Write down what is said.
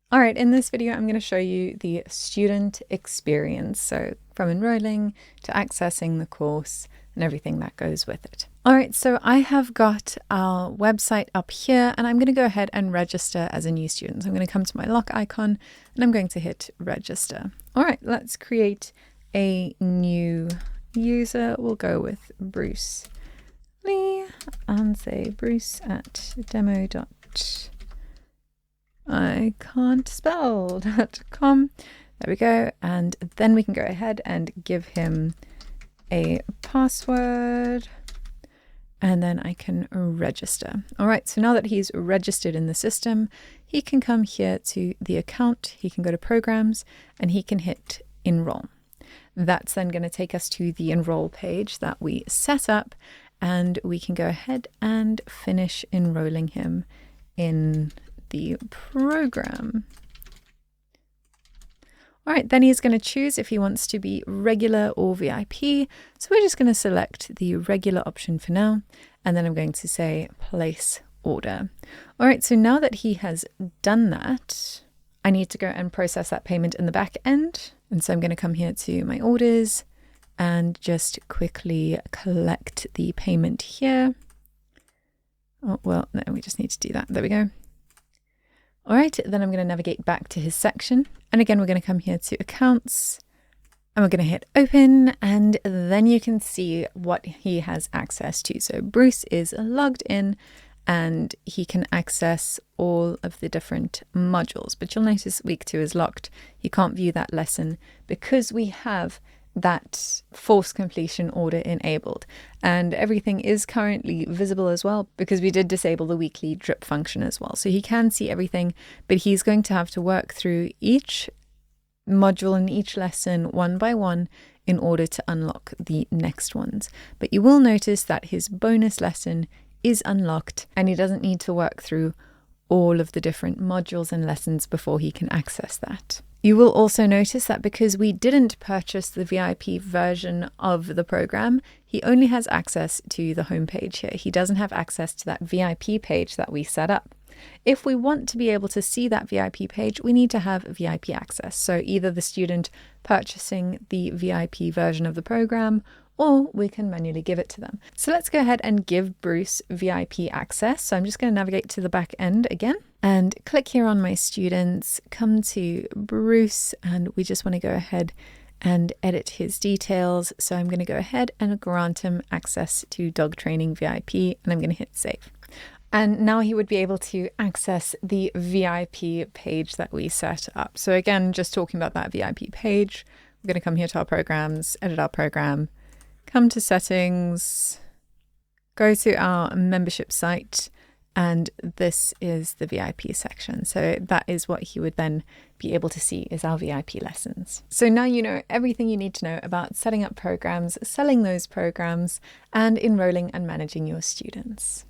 All right, in this video, I'm going to show you the student experience. So from enrolling to accessing the course and everything that goes with it. All right, so I have got our website up here and I'm going to go ahead and register as a new student. So I'm going to come to my lock icon and I'm going to hit register. All right, let's create a new user. We'll go with Bruce Lee and say bruce@demo.com. There we go. And then we can go ahead and give him a password and then I can register. All right, so now that he's registered in the system, he can come here to the account, he can go to programs and he can hit enroll. That's then going to take us to the enroll page that we set up and we can go ahead and finish enrolling him in the program. All right, then he's going to choose if he wants to be regular or VIP. So we're just going to select the regular option for now. And then I'm going to say place order. All right, so now that he has done that, I need to go and process that payment in the back end. And so I'm going to come here to my orders and just quickly collect the payment here. Oh, well, no, we just need to do that. There we go. All right, then I'm going to navigate back to his section. And again, we're going to come here to accounts and we're going to hit open and then you can see what he has access to. So Bruce is logged in and he can access all of the different modules, but you'll notice week 2 is locked. You can't view that lesson because we have that force completion order enabled and everything is currently visible as well because we did disable the weekly drip function as well. So he can see everything, but he's going to have to work through each module in each lesson one by one in order to unlock the next ones. But you will notice that his bonus lesson is unlocked and he doesn't need to work through all of the different modules and lessons before he can access that. You will also notice that because we didn't purchase the VIP version of the program, he only has access to the homepage here. He doesn't have access to that VIP page that we set up. If we want to be able to see that VIP page, we need to have VIP access. So either the student purchasing the VIP version of the program or we can manually give it to them. So let's go ahead and give Bruce VIP access. So I'm just going to navigate to the back end again and click here on my students, come to Bruce, and we just want to go ahead and edit his details. So I'm going to go ahead and grant him access to dog training VIP and I'm going to hit save. And now he would be able to access the VIP page that we set up. So again, just talking about that VIP page, we're going to come here to our programs, edit our program, come to settings, go to our membership site, and this is the VIP section. So that is what he would then be able to see is our VIP lessons. So now you know everything you need to know about setting up programs, selling those programs, and enrolling and managing your students.